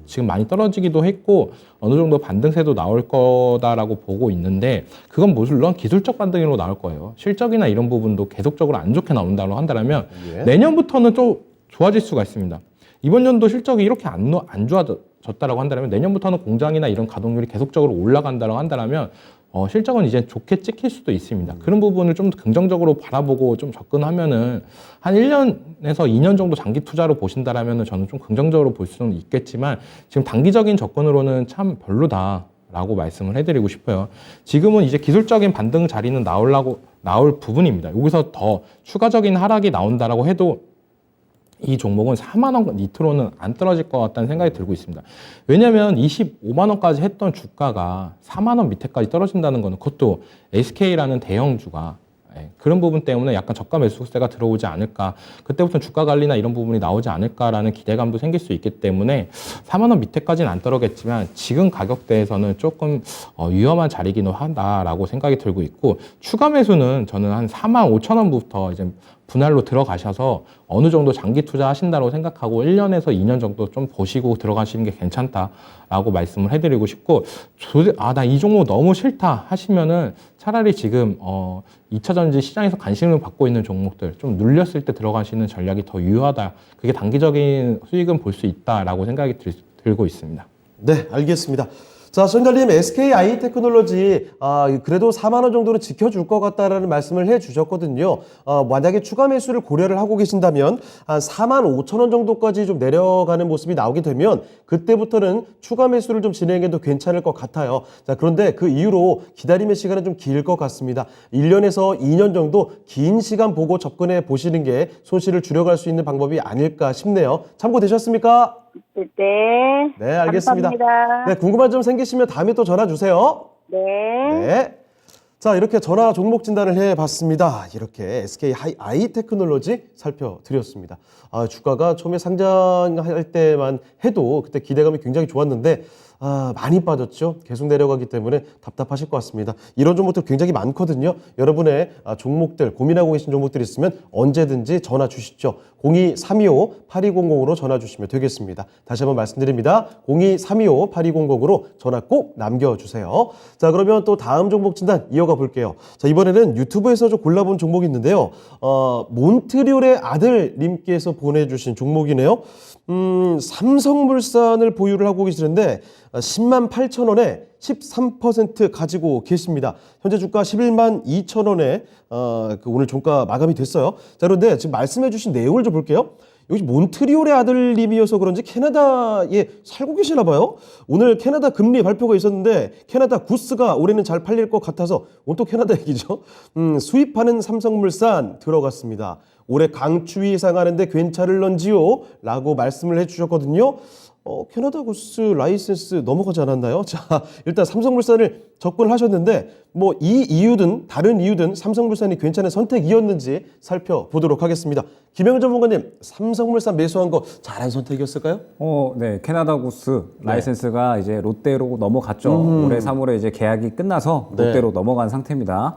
지금 많이 떨어지기도 했고 어느 정도 반등세도 나올 거다라고 보고 있는데 그건 물론 기술적 반등으로 나올 거예요. 실적이나 이런 부분도 계속적으로 안 좋게 나온다고 한다면 예. 내년부터는 좀 좋아질 수가 있습니다. 이번 연도 실적이 이렇게 안 좋아졌다라고 한다면 내년부터는 공장이나 이런 가동률이 계속적으로 올라간다고 한다면 실적은 이제 좋게 찍힐 수도 있습니다. 그런 부분을 좀 긍정적으로 바라보고 좀 접근하면은 한 1년에서 2년 정도 장기 투자로 보신다라면은 저는 좀 긍정적으로 볼 수는 있겠지만 지금 단기적인 접근으로는 참 별로다라고 말씀을 해드리고 싶어요. 지금은 이제 기술적인 반등 자리는 나올 부분입니다. 여기서 더 추가적인 하락이 나온다라고 해도 이 종목은 4만 원 밑으로는 안 떨어질 것 같다는 생각이 들고 있습니다. 왜냐하면 25만 원까지 했던 주가가 4만 원 밑에까지 떨어진다는 거는 그것도 SK라는 대형주가 그런 부분 때문에 약간 저가 매수세가 들어오지 않을까. 그때부터는 주가 관리나 이런 부분이 나오지 않을까라는 기대감도 생길 수 있기 때문에 4만 원 밑에까지는 안 떨어겠지만 지금 가격대에서는 조금 위험한 자리이기도 한다라고 생각이 들고 있고 추가 매수는 저는 한 4만 5천 원부터 이제 분할로 들어가셔서 어느 정도 장기 투자하신다고 생각하고 1년에서 2년 정도 좀 보시고 들어가시는 게 괜찮다라고 말씀을 해드리고 싶고 나 이 종목 너무 싫다 하시면은 차라리 지금 2차 전지 시장에서 관심을 받고 있는 종목들 좀 눌렸을 때 들어가시는 전략이 더 유효하다. 그게 단기적인 수익은 볼 수 있다라고 생각이 들고 있습니다. 네, 알겠습니다. 자, 손달님 SK 아이테크놀로지 그래도 4만 원 정도는 지켜줄 것 같다라는 말씀을 해주셨거든요. 만약에 추가 매수를 고려를 하고 계신다면 한 4만 5천 원 정도까지 좀 내려가는 모습이 나오게 되면 그때부터는 추가 매수를 좀 진행해도 괜찮을 것 같아요. 자, 그런데 그 이후로 기다림의 시간은 좀 길 것 같습니다. 1년에서 2년 정도 긴 시간 보고 접근해 보시는 게 손실을 줄여갈 수 있는 방법이 아닐까 싶네요. 참고되셨습니까? 네. 네, 알겠습니다. 감사합니다. 네, 궁금한 점 생기시면 다음에 또 전화 주세요. 네. 네. 자, 이렇게 전화 종목 진단을 해봤습니다. 이렇게 SK 아이테크놀로지 살펴드렸습니다. 주가가 처음에 상장할 때만 해도 그때 기대감이 굉장히 좋았는데 많이 빠졌죠. 계속 내려가기 때문에 답답하실 것 같습니다. 이런 종목들 굉장히 많거든요. 여러분의 종목들, 고민하고 계신 종목들 있으면 언제든지 전화 주시죠. 02-325-8200으로 전화 주시면 되겠습니다. 다시 한번 말씀드립니다. 02-325-8200으로 전화 꼭 남겨주세요. 자, 그러면 또 다음 종목 진단 이어가 볼게요. 자, 이번에는 유튜브에서 좀 골라본 종목이 있는데요. 몬트리올의 아들님께서 보내주신 종목이네요. 삼성물산을 보유를 하고 계시는데 10만 8천 원에 13% 가지고 계십니다. 현재 주가 11만 2천 원에 오늘 종가 마감이 됐어요. 자, 그런데 지금 말씀해 주신 내용을 좀 볼게요. 여기 몬트리올의 아들님이어서 그런지 캐나다에 살고 계시나 봐요. 오늘 캐나다 금리 발표가 있었는데 캐나다 구스가 올해는 잘 팔릴 것 같아서 오늘 또 캐나다 얘기죠. 수입하는 삼성물산 들어갔습니다. 올해 강추위 예상하는데 괜찮을런지요? 라고 말씀을 해주셨거든요. 캐나다 구스 라이센스 넘어가지 않았나요? 자, 일단 삼성물산을 접근하셨는데 뭐 이 이유든 다른 이유든 삼성물산이 괜찮은 선택이었는지 살펴보도록 하겠습니다. 김영일 전문가님, 삼성물산 매수한 거 잘한 선택이었을까요? 네. 캐나다 구스 라이센스가 이제 롯데로 넘어갔죠. 올해 3월에 이제 계약이 끝나서 네. 롯데로 넘어간 상태입니다.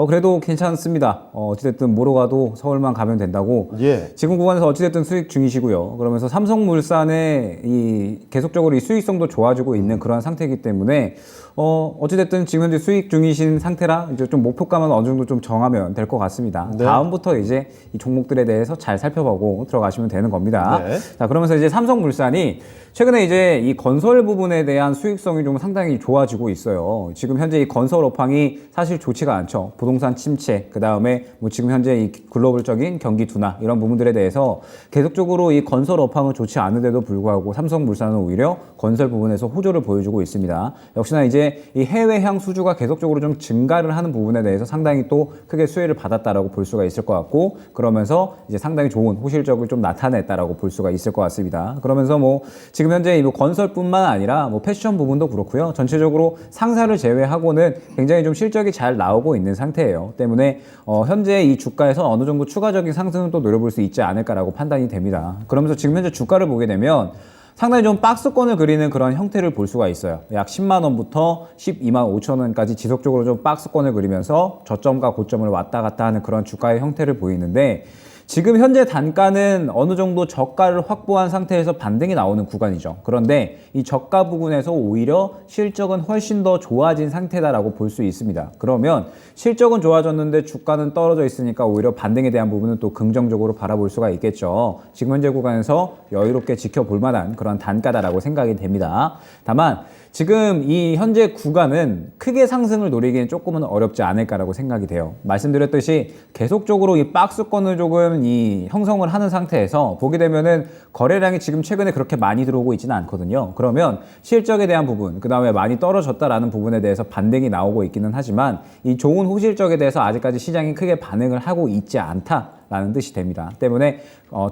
그래도 괜찮습니다. 어찌됐든 뭐로 가도 서울만 가면 된다고. 예. 지금 구간에서 어찌됐든 수익 중이시고요. 그러면서 삼성물산의 이 계속적으로 이 수익성도 좋아지고 있는 그러한 상태이기 때문에 어찌됐든 지금 현재 수익 중이신 상태라 이제 좀 목표가만 어느 정도 좀 정하면 될 것 같습니다. 네. 다음부터 이제 이 종목들에 대해서 잘 살펴보고 들어가시면 되는 겁니다. 네. 자, 그러면서 이제 삼성물산이 최근에 이제 이 건설 부분에 대한 수익성이 좀 상당히 좋아지고 있어요. 지금 현재 이 건설 업황이 사실 좋지가 않죠. 부동산 침체, 그 다음에 뭐 지금 현재 이 글로벌적인 경기 둔화 이런 부분들에 대해서 계속적으로 이 건설 업황은 좋지 않은데도 불구하고 삼성물산은 오히려 건설 부분에서 호조를 보여주고 있습니다. 역시나 이제 이 해외향 수주가 계속적으로 좀 증가를 하는 부분에 대해서 상당히 또 크게 수혜를 받았다라고 볼 수가 있을 것 같고, 그러면서 이제 상당히 좋은 호실적을 좀 나타냈다라고 볼 수가 있을 것 같습니다. 그러면서 뭐 지금 현재 뭐 건설뿐만 아니라 뭐 패션 부분도 그렇고요. 전체적으로 상사를 제외하고는 굉장히 좀 실적이 잘 나오고 있는 상태예요. 때문에 현재 이 주가에서 어느 정도 추가적인 상승을 또 노려볼 수 있지 않을까라고 판단이 됩니다. 그러면서 지금 현재 주가를 보게 되면 상당히 좀 박스권을 그리는 그런 형태를 볼 수가 있어요. 약 10만 원부터 12만 5천 원까지 지속적으로 좀 박스권을 그리면서 저점과 고점을 왔다 갔다 하는 그런 주가의 형태를 보이는데, 지금 현재 단가는 어느 정도 저가를 확보한 상태에서 반등이 나오는 구간이죠. 그런데 이 저가 부분에서 오히려 실적은 훨씬 더 좋아진 상태다라고 볼 수 있습니다. 그러면 실적은 좋아졌는데 주가는 떨어져 있으니까 오히려 반등에 대한 부분은 또 긍정적으로 바라볼 수가 있겠죠. 지금 현재 구간에서 여유롭게 지켜볼 만한 그런 단가다라고 생각이 됩니다. 다만 지금 이 현재 구간은 크게 상승을 노리기는 조금은 어렵지 않을까라고 생각이 돼요. 말씀드렸듯이 계속적으로 이 박스권을 조금 이 형성을 하는 상태에서 보게 되면은 거래량이 지금 최근에 그렇게 많이 들어오고 있지는 않거든요. 그러면 실적에 대한 부분, 그 다음에 많이 떨어졌다라는 부분에 대해서 반등이 나오고 있기는 하지만 이 좋은 호실적에 대해서 아직까지 시장이 크게 반응을 하고 있지 않다 라는 뜻이 됩니다. 때문에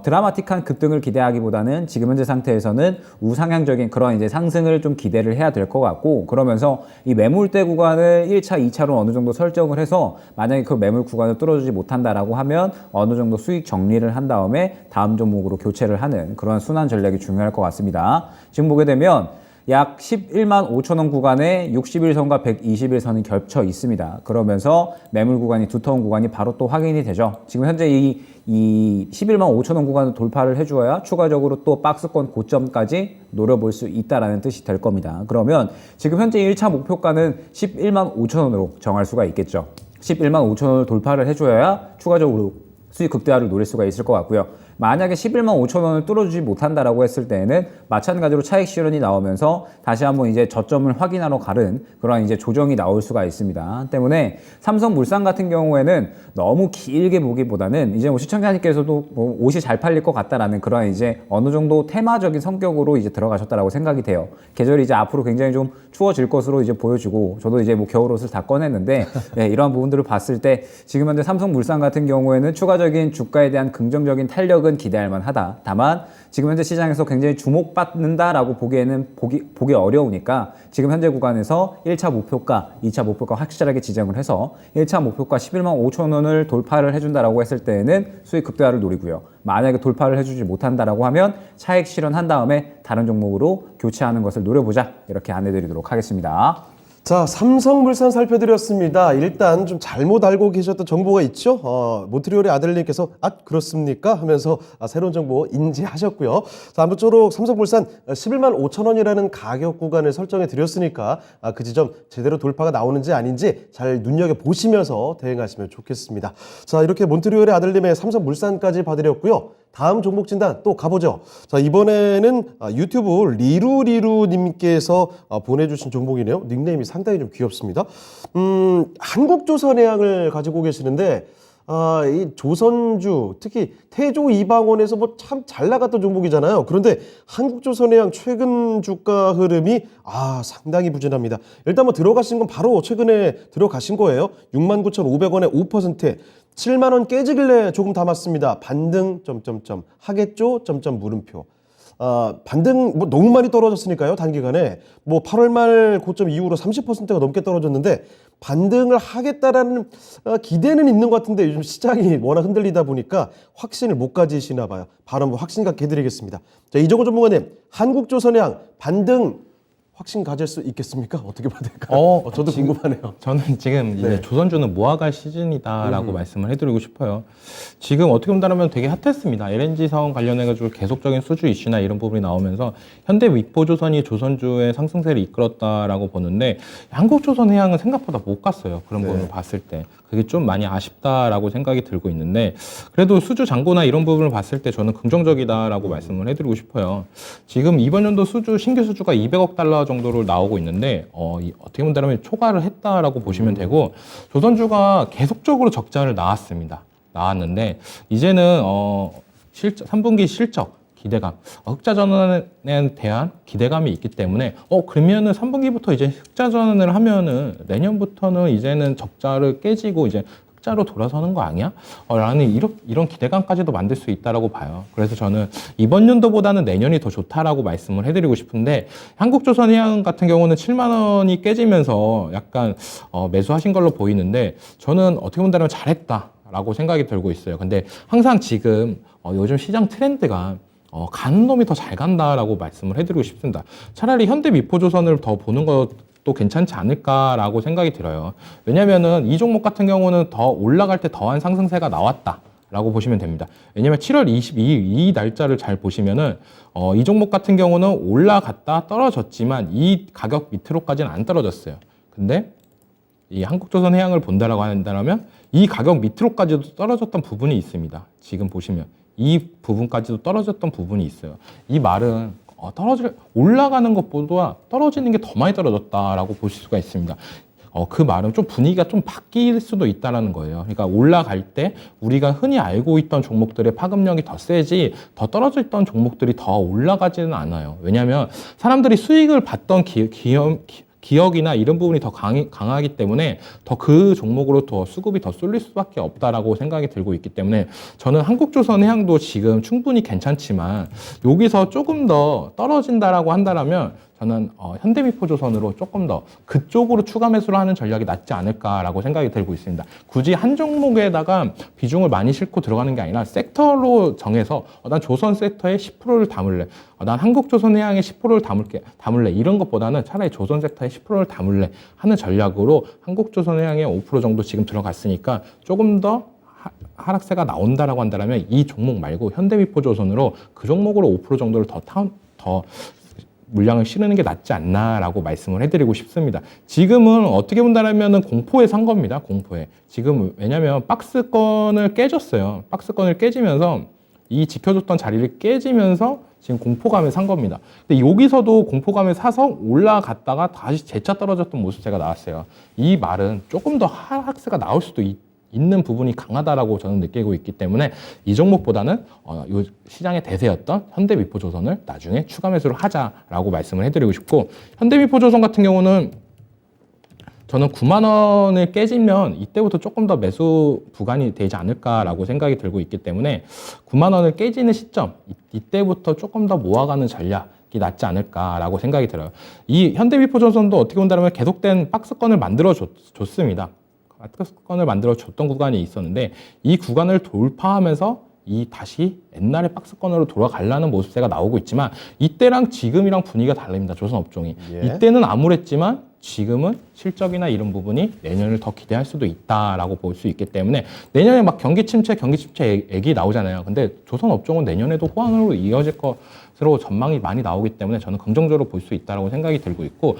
드라마틱한 급등을 기대하기보다는 지금 현재 상태에서는 우상향적인 그런 이제 상승을 좀 기대를 해야 될 것 같고, 그러면서 이 매물대 구간을 1차, 2차로 어느 정도 설정을 해서 만약에 그 매물 구간을 뚫어주지 못한다라고 하면 어느 정도 수익 정리를 한 다음에 다음 종목으로 교체를 하는 그런 순환 전략이 중요할 것 같습니다. 지금 보게 되면 약 11만 5천 원 구간에 61선과 121선이 겹쳐 있습니다. 그러면서 매물 구간이 두터운 구간이 바로 또 확인이 되죠. 지금 현재 이 11만 5천 원 구간을 돌파를 해주어야 추가적으로 또 박스권 고점까지 노려볼 수 있다라는 뜻이 될 겁니다. 그러면 지금 현재 1차 목표가는 11만 5천 원으로 정할 수가 있겠죠. 11만 5천 원을 돌파를 해줘야 추가적으로 수익 극대화를 노릴 수가 있을 것 같고요. 만약에 11만 5천 원을 뚫어주지 못한다라고 했을 때에는 마찬가지로 차익 실현이 나오면서 다시 한번 이제 저점을 확인하러 가는 그런 이제 조정이 나올 수가 있습니다. 때문에 삼성물산 같은 경우에는 너무 길게 보기보다는 이제 뭐 시청자님께서도 뭐 옷이 잘 팔릴 것 같다라는 그런 이제 어느 정도 테마적인 성격으로 이제 들어가셨다라고 생각이 돼요. 계절이 이제 앞으로 굉장히 좀 추워질 것으로 이제 보여지고, 저도 이제 뭐 겨울옷을 다 꺼냈는데 네, 이러한 부분들을 봤을 때 지금 현재 삼성물산 같은 경우에는 추가적인 주가에 대한 긍정적인 탄력은 기대할 만하다. 다만 지금 현재 시장에서 굉장히 주목받는다라고 보기에는 보기 어려우니까 지금 현재 구간에서 1차 목표가, 2차 목표가 확실하게 지정을 해서 1차 목표가 11만 5천 원을 돌파를 해준다라고 했을 때에는 수익 극대화를 노리고요. 만약에 돌파를 해주지 못한다라고 하면 차익 실현한 다음에 다른 종목으로 교체하는 것을 노려보자, 이렇게 안내드리도록 하겠습니다. 자, 삼성물산 살펴드렸습니다. 일단 좀 잘못 알고 계셨던 정보가 있죠? 몬트리올의 아들님께서 그렇습니까? 하면서 새로운 정보 인지하셨고요. 자, 아무쪼록 삼성물산 11만 5천 원이라는 가격 구간을 설정해 드렸으니까 그 지점 제대로 돌파가 나오는지 아닌지 잘 눈여겨보시면서 대응하시면 좋겠습니다. 자, 이렇게 몬트리올의 아들님의 삼성물산까지 봐드렸고요. 다음 종목 진단 또 가보죠. 자, 이번에는 유튜브 리루님께서 보내주신 종목이네요. 닉네임이 상당히 좀 귀엽습니다. 한국조선해양을 가지고 계시는데 이 조선주, 특히 태조 이방원에서 뭐 참 잘 나갔던 종목이잖아요. 그런데 한국조선해양 최근 주가 흐름이 상당히 부진합니다. 일단 뭐 들어가신 건 바로 최근에 들어가신 거예요. 69,500원에 5%, 7만 원 깨지길래 조금 담았습니다. 반등 하겠죠? 물음표. 반등 뭐 너무 많이 떨어졌으니까요. 단기간에 뭐 8월 말 고점 이후로 30%가 넘게 떨어졌는데 반등을 하겠다라는 기대는 있는 것 같은데 요즘 시장이 워낙 흔들리다 보니까 확신을 못 가지시나 봐요. 바로 한번 확신 갖게 해드리겠습니다. 자, 이정호 전문가님, 한국조선해양 반등 확신 가질 수 있겠습니까? 어떻게 봐야 될까요? 저도 궁금하네요. 저는 지금 이제 네. 조선주는 모아갈 시즌이다라고 말씀을 해드리고 싶어요. 지금 어떻게 본다면 되게 핫했습니다. LNG 사원 관련해가지고 계속적인 수주 이슈나 이런 부분이 나오면서 현대 위포조선이 조선주의 상승세를 이끌었다라고 보는데 한국조선해양은 생각보다 못 갔어요. 그런 네. 부분을 봤을 때. 그게 좀 많이 아쉽다라고 생각이 들고 있는데 그래도 수주 잔고나 이런 부분을 봤을 때 저는 긍정적이다라고 말씀을 해드리고 싶어요. 지금 이번 연도 수주 신규 수주가 200억 달러 정도로 나오고 있는데 어떻게 본다면 초과를 했다라고 보시면 되고 조선주가 계속적으로 적자를 나왔는데 이제는 3분기 실적 기대감, 흑자 전환에 대한 기대감이 있기 때문에 그러면은 3분기부터 이제 흑자 전환을 하면은 내년부터는 이제는 적자를 깨지고 이제 흑자로 돌아서는 거 아니야? 라는 이런 기대감까지도 만들 수 있다라고 봐요. 그래서 저는 이번 연도보다는 내년이 더 좋다라고 말씀을 해드리고 싶은데 한국조선해양 같은 경우는 7만 원이 깨지면서 약간 매수하신 걸로 보이는데 저는 어떻게 본다면 잘했다라고 생각이 들고 있어요. 근데 항상 지금 요즘 시장 트렌드가 가는 놈이 더 잘 간다라고 말씀을 해드리고 싶습니다. 차라리 현대미포조선을 더 보는 것도 괜찮지 않을까라고 생각이 들어요. 왜냐면은 이 종목 같은 경우는 더 올라갈 때 더한 상승세가 나왔다라고 보시면 됩니다. 왜냐면 7월 22일 이 날짜를 잘 보시면은 이 종목 같은 경우는 올라갔다 떨어졌지만 이 가격 밑으로까지는 안 떨어졌어요. 근데 이 한국조선해양을 본다라고 한다면 이 가격 밑으로까지도 떨어졌던 부분이 있습니다. 지금 보시면 이 부분까지도 떨어졌던 부분이 있어요. 이 말은 올라가는 것보다 떨어지는 게 더 많이 떨어졌다라고 보실 수가 있습니다. 그 말은 좀 분위기가 좀 바뀔 수도 있다라는 거예요. 그러니까 올라갈 때 우리가 흔히 알고 있던 종목들의 파급력이 더 세지 더 떨어져 있던 종목들이 더 올라가지는 않아요. 왜냐하면 사람들이 수익을 봤던 기억이나 이런 부분이 더 강하기 때문에 더 그 종목으로 더 수급이 더 쏠릴 수밖에 없다라고 생각이 들고 있기 때문에 저는 한국조선해양도 지금 충분히 괜찮지만 여기서 조금 더 떨어진다라고 한다면 저는 현대미포조선으로 조금 더 그쪽으로 추가 매수를 하는 전략이 낫지 않을까라고 생각이 들고 있습니다. 굳이 한 종목에다가 비중을 많이 싣고 들어가는 게 아니라 섹터로 정해서 난 조선 섹터에 10%를 담을래. 난 한국조선해양에 10%를 담을래. 이런 것보다는 차라리 조선 섹터에 10%를 담을래 하는 전략으로 한국조선해양에 5% 정도 지금 들어갔으니까 조금 더 하락세가 나온다라고 한다면 이 종목 말고 현대미포조선으로 그 종목으로 5% 정도를 더 물량을 실으는 게 낫지 않나라고 말씀을 해드리고 싶습니다. 지금은 어떻게 본다면 공포에 산 겁니다. 공포에. 지금 왜냐면 박스권을 깨졌어요. 박스권을 깨지면서 이 지켜줬던 자리를 깨지면서 지금 공포감에 산 겁니다. 근데 여기서도 공포감에 사서 올라갔다가 다시 재차 떨어졌던 모습세가 나왔어요. 이 말은 조금 더 하락세가 나올 수도 있는 부분이 강하다라고 저는 느끼고 있기 때문에 이 종목보다는 요 시장의 대세였던 현대미포조선을 나중에 추가 매수를 하자라고 말씀을 해드리고 싶고 현대미포조선 같은 경우는 저는 9만 원을 깨지면 이때부터 조금 더 매수 구간이 되지 않을까라고 생각이 들고 있기 때문에 9만 원을 깨지는 시점 이때부터 조금 더 모아가는 전략이 낫지 않을까라고 생각이 들어요. 이 현대미포조선도 어떻게 본다면 계속된 박스권을 만들어 줬습니다. 박스권을 만들어 줬던 구간이 있었는데 이 구간을 돌파하면서 다시 옛날의 박스권으로 돌아가려는 모습세가 나오고 있지만 이때랑 지금이랑 분위기가 다릅니다. 조선업종이. 이때는 암울했지만 지금은 실적이나 이런 부분이 내년을 더 기대할 수도 있다라고 볼 수 있기 때문에 내년에 막 경기 침체 얘기 나오잖아요. 근데 조선업종은 내년에도 호황으로 이어질 것으로 전망이 많이 나오기 때문에 저는 긍정적으로 볼 수 있다라고 생각이 들고 있고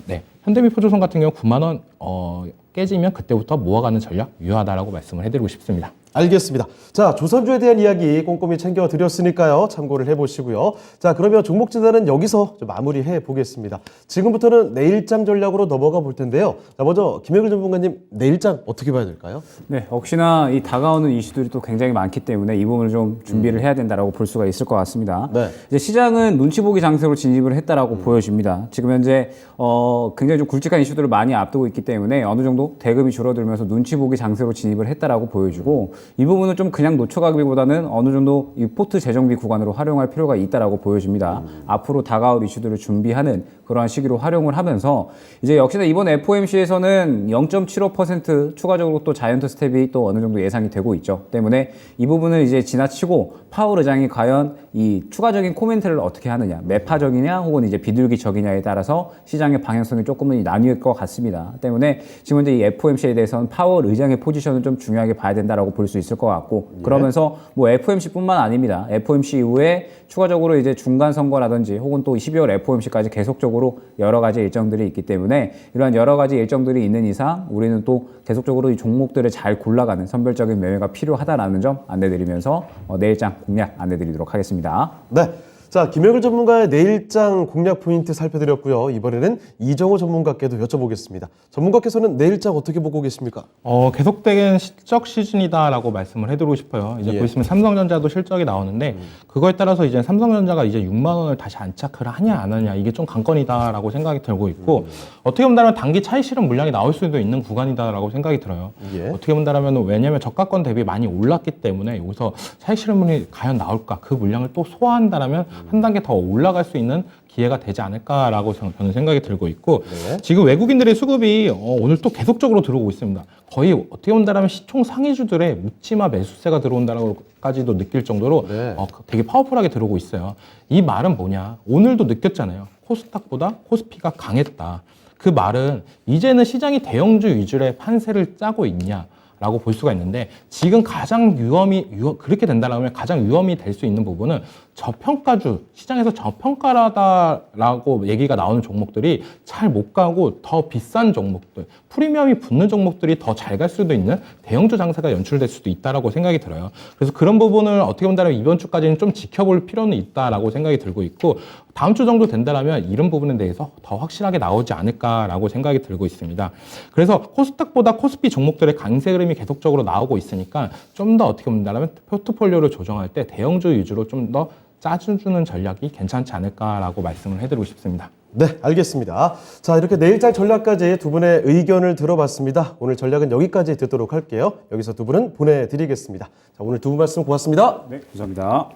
네. 현대미포조선 같은 경우 9만 원 깨지면 그때부터 모아가는 전략 유효하다라고 말씀을 해드리고 싶습니다. 알겠습니다. 자, 조선주에 대한 이야기 꼼꼼히 챙겨드렸으니까요. 참고를 해보시고요. 자, 그러면 종목 진단은 여기서 좀 마무리해 보겠습니다. 지금부터는 내일장 전략으로 넘어가 볼 텐데요. 자, 먼저 김영일 전문가님, 내일장 어떻게 봐야 될까요? 네, 혹시나 이 다가오는 이슈들이 또 굉장히 많기 때문에 이 부분을 좀 준비를 해야 된다라고 볼 수가 있을 것 같습니다. 네. 이제 시장은 눈치 보기 장세로 진입을 했다라고 보여집니다. 지금 현재 굉장히 좀 굵직한 이슈들을 많이 앞두고 있기 때문에 어느 정도 대금이 줄어들면서 눈치 보기 장세로 진입을 했다라고 보여지고 이 부분을 좀 그냥 놓쳐가기보다는 어느 정도 이 포트 재정비 구간으로 활용할 필요가 있다라고 보여집니다. 앞으로 다가올 이슈들을 준비하는 그러한 시기로 활용을 하면서 이제 역시나 이번 FOMC에서는 0.75% 추가적으로 또 자이언트 스텝이 또 어느 정도 예상이 되고 있죠. 때문에 이 부분을 이제 지나치고 파월 의장이 과연 이 추가적인 코멘트를 어떻게 하느냐, 매파적이냐 혹은 이제 비둘기적이냐에 따라서 시장의 방향성이 조금은 나뉠 것 같습니다. 때문에 지금 현재 이 FOMC에 대해서는 파월 의장의 포지션을 좀 중요하게 봐야 된다라고 볼 수 있을 것 같고 그러면서 뭐 FOMC뿐만 아닙니다. FOMC 이후에 추가적으로 이제 중간 선거라든지 혹은 또 12월 FOMC까지 계속적으로 여러 가지 일정들이 있기 때문에 이러한 여러 가지 일정들이 있는 이상 우리는 또 계속적으로 이 종목들을 잘 골라가는 선별적인 매매가 필요하다라는 점 안내드리면서 내일장 공략 안내드리도록 하겠습니다. 네. 자, 김영일 전문가의 내일장 공략 포인트 살펴드렸고요. 이번에는 이정호 전문가께도 여쭤보겠습니다. 전문가께서는 내일장 어떻게 보고 계십니까? 계속된 실적 시즌이다라고 말씀을 해드리고 싶어요. 이제 예. 보시면 삼성전자도 실적이 나오는데 그거에 따라서 이제 삼성전자가 이제 6만 원을 다시 안착을 하냐 안 하냐 이게 좀 관건이다라고 생각이 들고 있고 어떻게 본다면 단기 차익 실현 물량이 나올 수도 있는 구간이다라고 생각이 들어요. 예. 어떻게 본다면 왜냐하면 저가권 대비 많이 올랐기 때문에 여기서 차익 실현 물량이 과연 나올까 그 물량을 또 소화한다라면 한 단계 더 올라갈 수 있는 기회가 되지 않을까라고 저는 생각이 들고 있고 네. 지금 외국인들의 수급이 오늘 또 계속적으로 들어오고 있습니다. 거의 어떻게 본다면 시총 상위주들의 묻지마 매수세가 들어온다라고까지도 느낄 정도로 네. 되게 파워풀하게 들어오고 있어요. 이 말은 뭐냐? 오늘도 느꼈잖아요. 코스닥보다 코스피가 강했다. 그 말은 이제는 시장이 대형주 위주의 판세를 짜고 있냐? 라고 볼 수가 있는데 지금 가장 그렇게 된다면 가장 위험이 될 수 있는 부분은 저평가주, 시장에서 저평가라다라고 얘기가 나오는 종목들이 잘 못 가고 더 비싼 종목들, 프리미엄이 붙는 종목들이 더 잘 갈 수도 있는 대형주 장세가 연출될 수도 있다라고 생각이 들어요. 그래서 그런 부분을 어떻게 본다면 이번 주까지는 좀 지켜볼 필요는 있다라고 생각이 들고 있고 다음 주 정도 된다면 이런 부분에 대해서 더 확실하게 나오지 않을까라고 생각이 들고 있습니다. 그래서 코스닥보다 코스피 종목들의 강세 흐름이 계속적으로 나오고 있으니까 좀 더 어떻게 본다면 포트폴리오를 조정할 때 대형주 위주로 좀 더 짜주는 전략이 괜찮지 않을까라고 말씀을 해드리고 싶습니다. 네, 알겠습니다. 자, 이렇게 내일장 전략까지 두 분의 의견을 들어봤습니다. 오늘 전략은 여기까지 듣도록 할게요. 여기서 두 분은 보내드리겠습니다. 자, 오늘 두 분 말씀 고맙습니다. 네, 감사합니다.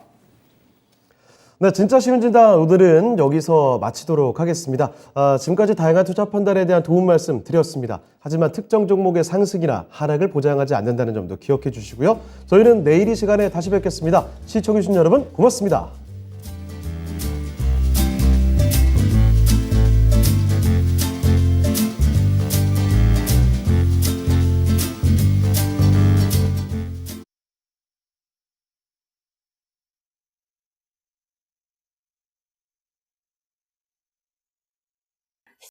네, 진짜 쉬운 진단 오늘은 여기서 마치도록 하겠습니다. 지금까지 다양한 투자 판단에 대한 도움 말씀 드렸습니다. 하지만 특정 종목의 상승이나 하락을 보장하지 않는다는 점도 기억해 주시고요. 저희는 내일 이 시간에 다시 뵙겠습니다. 시청해 주신 여러분 고맙습니다.